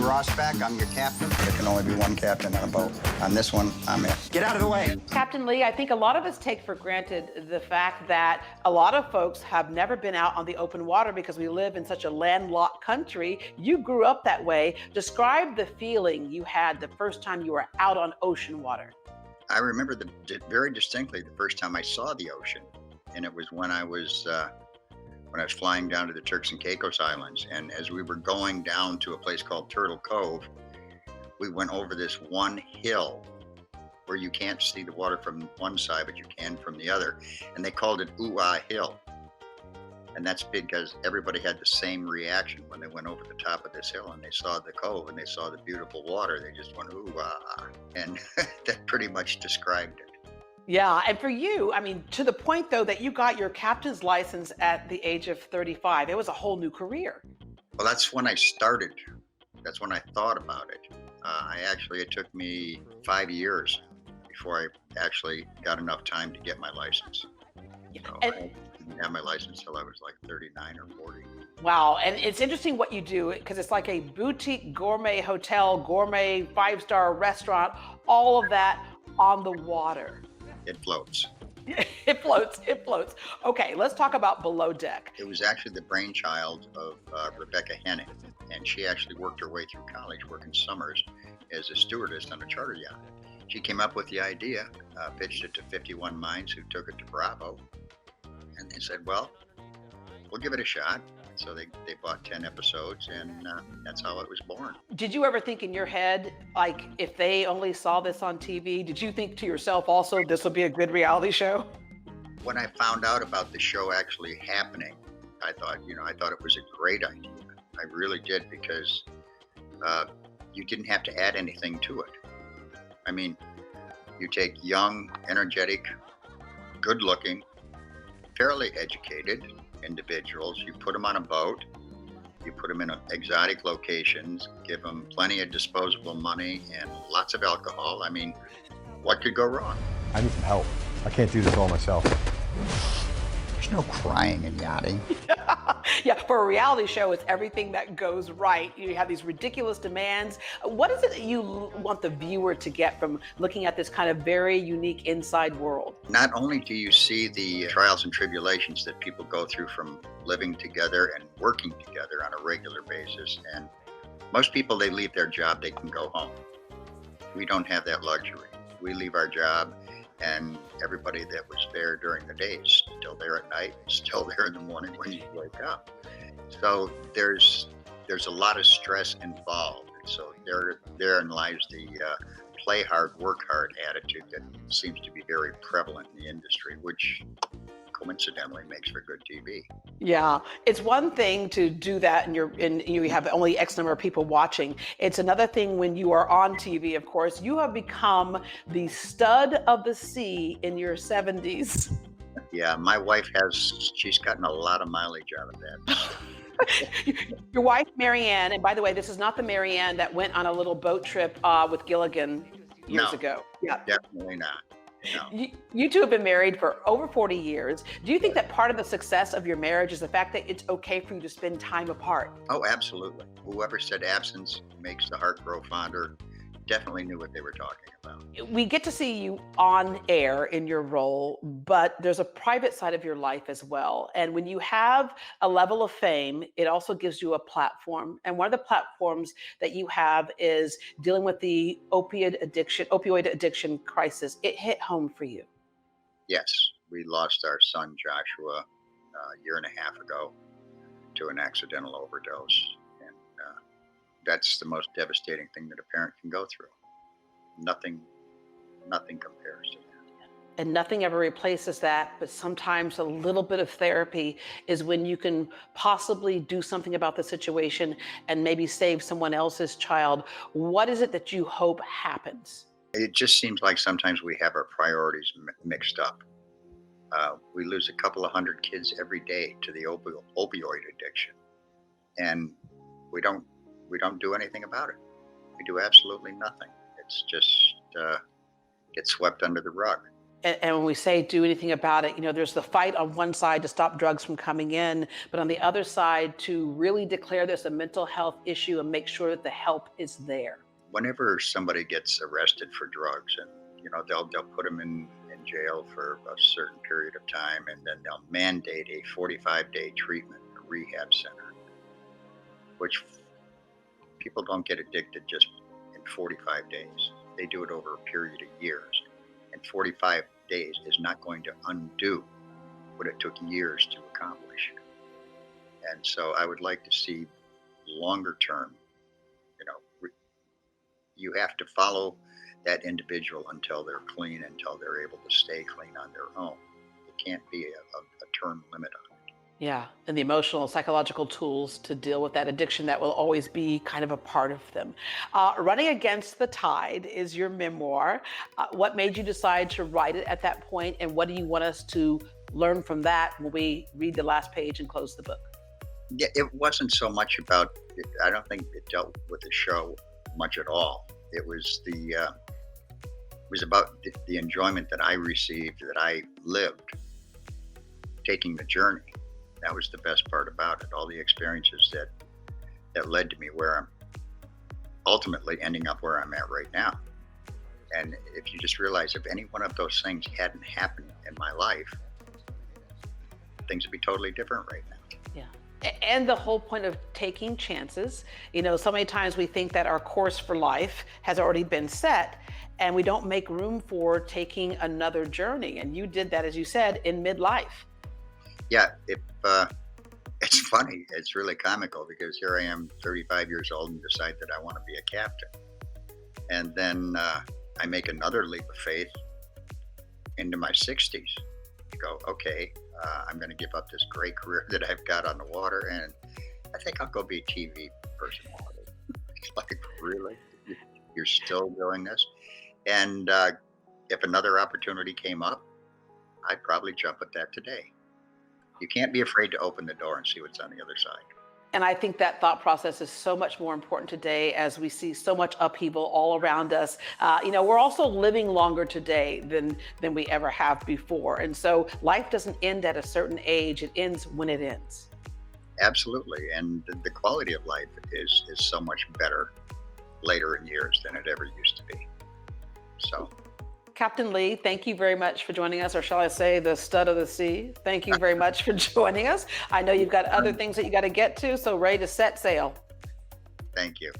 Rosbach. I'm your captain. There can only be one captain on a boat. On this one, I'm it. Get out of the way. Captain Lee, I think a lot of us take for granted the fact that a lot of folks have never been out on the open water because we live in such a landlocked country. You grew up that way. Describe the feeling you had the first time you were out on ocean water. I remember very distinctly the first time I saw the ocean, and it was when I was flying down to the Turks and Caicos Islands. And as we were going down to a place called Turtle Cove, we went over this one hill where you can't see the water from one side, but you can from the other. And they called it Ooh-Ah Hill. And that's because everybody had the same reaction when they went over the top of this hill and they saw the cove and they saw the beautiful water. They just went, ooh-ah. And that pretty much described it. Yeah, and for you, I mean, to the point though that you got your captain's license at the age of 35, it was a whole new career. Well, that's when I started. That's when I thought about it. It took me 5 years before I actually got enough time to get my license. So I didn't have my license till I was like 39 or 40. Wow, and it's interesting what you do because it's like a boutique gourmet hotel, gourmet 5-star restaurant, all of that on the water. It floats. It floats, it floats. Okay, let's talk about below deck. It was actually the brainchild of Rebecca Henning, and she actually worked her way through college working summers as a stewardess on a charter yacht. She came up with the idea, pitched it to 51 Minds, who took it to Bravo, and they said, well, we'll give it a shot. So they bought 10 episodes, and that's how it was born. Did you ever think in your head, like, if they only saw this on TV, did you think to yourself also, this would be a good reality show? When I found out about the show actually happening, I thought it was a great idea. I really did, because you didn't have to add anything to it. I mean, you take young, energetic, good-looking, fairly educated individuals, you put them on a boat, you put them in exotic locations, give them plenty of disposable money and lots of alcohol. I mean, what could go wrong? I need some help. I can't do this all myself. There's no crying in yachting. Yeah, for a reality show, it's everything that goes right. You have these ridiculous demands. What is it that you want the viewer to get from looking at this kind of very unique inside world? Not only do you see the trials and tribulations that people go through from living together and working together on a regular basis, and most people, they leave their job, they can go home. We don't have that luxury. We leave our job, and everybody that was there during the day is still there at night, still there in the morning when you wake up. So there's a lot of stress involved. So therein lies the play hard, work hard attitude that seems to be very prevalent in the industry, which coincidentally makes for good TV. Yeah, it's one thing to do that and you have only X number of people watching. It's another thing when you are on TV, of course. You have become the stud of the sea in your 70s. Yeah, my wife she's gotten a lot of mileage out of that. Your wife, Marianne, and by the way, this is not the Marianne that went on a little boat trip with Gilligan years ago. Yeah, definitely not. No. You two have been married for over 40 years. Do you think that part of the success of your marriage is the fact that it's okay for you to spend time apart? Oh, absolutely. Whoever said absence makes the heart grow fonder definitely knew what they were talking about. We get to see you on air in your role, but there's a private side of your life as well. And when you have a level of fame, it also gives you a platform. And one of the platforms that you have is dealing with the opioid addiction crisis. It hit home for you. Yes, we lost our son Joshua a year and a half ago to an accidental overdose. That's the most devastating thing that a parent can go through. Nothing compares to that. And nothing ever replaces that, but sometimes a little bit of therapy is when you can possibly do something about the situation and maybe save someone else's child. What is it that you hope happens? It just seems like sometimes we have our priorities mixed up. We lose a couple of hundred kids every day to the opioid addiction, and we don't do anything about it. We do absolutely nothing. It's just gets swept under the rug. And when we say do anything about it, there's the fight on one side to stop drugs from coming in, but on the other side to really declare this a mental health issue and make sure that the help is there. Whenever somebody gets arrested for drugs, and they'll put them in jail for a certain period of time, and then they'll mandate a 45-day treatment rehab center, which people don't get addicted just in 45 days. They do it over a period of years. And 45 days is not going to undo what it took years to accomplish. And so I would like to see longer term, you have to follow that individual until they're clean, until they're able to stay clean on their own. It can't be a term limit on it. Yeah, and the emotional, psychological tools to deal with that addiction that will always be kind of a part of them. Running Against the Tide is your memoir. What made you decide to write it at that point, and what do you want us to learn from that when we read the last page and close the book? Yeah, it wasn't so much about, I don't think it dealt with the show much at all. It was about the enjoyment that I received, that I lived, taking the journey. That was the best part about it. All the experiences that led to me where I'm ultimately ending up where I'm at right now. And if you just realize, if any one of those things hadn't happened in my life, things would be totally different right now. Yeah. And the whole point of taking chances, so many times we think that our course for life has already been set and we don't make room for taking another journey. And you did that, as you said, in midlife. Yeah, it's funny. It's really comical because here I am, 35 years old, and decide that I want to be a captain. And then I make another leap of faith into my 60s. Go, okay, I'm going to give up this great career that I've got on the water, and I think I'll go be a TV personality. It's like, really? You're still doing this? And if another opportunity came up, I'd probably jump at that today. You can't be afraid to open the door and see what's on the other side. And I think that thought process is so much more important today as we see so much upheaval all around us. We're also living longer today than we ever have before. And so life doesn't end at a certain age. It ends when it ends. Absolutely. And the quality of life is so much better later in years than it ever used to be. So. Captain Lee, thank you very much for joining us, or shall I say the stud of the sea. Thank you very much for joining us. I know you've got other things that you got to get to, so ready to set sail. Thank you.